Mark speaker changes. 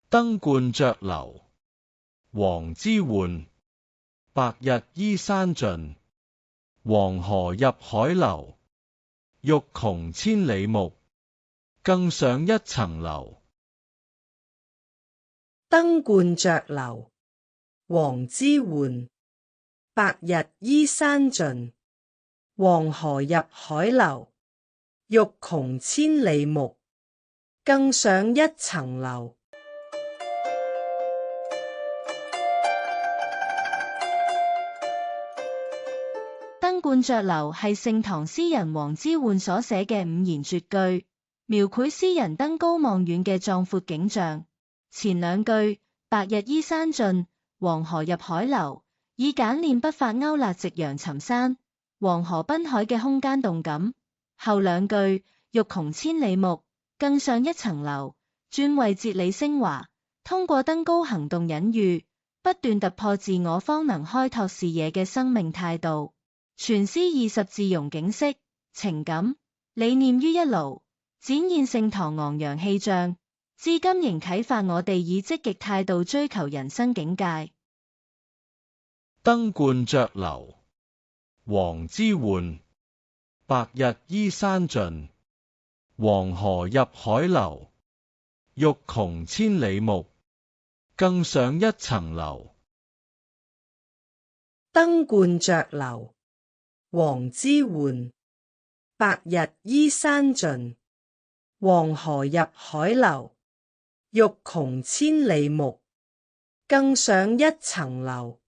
Speaker 1: 登鸛雀樓，王之渙。白日依山盡，黃河入海流。欲窮千里目，更上一層樓。
Speaker 2: 登鸛雀樓，王之渙。白日依山盡，黃河入海流。欲窮千里目，更上一層樓。
Speaker 3: 登鸛雀樓係盛唐詩人王之渙所寫嘅五言絕句，描繪詩人登高望遠嘅壯闊景象。前兩句白日依山盡，黃河入海流，以簡練筆法勾勒夕陽尋山、黃河濱海嘅空間動感。後兩句欲窮千里目，更上一層樓，轉為哲理升華，通過登高行動隱喻，不斷突破自我方能開拓視野嘅生命態度。全詩20字融景色、情感、理念於一爐，展現盛唐昂揚氣象，至今仍啟發我哋以積極態度追求人生境界。
Speaker 1: 登鸛雀樓，王之渙。白日依山盡，黃河入海流。欲窮千里目，更上一層樓。
Speaker 2: 登鸛雀樓，王之渙。白日依山盡，黃河入海流。欲窮千里目，更上一層樓。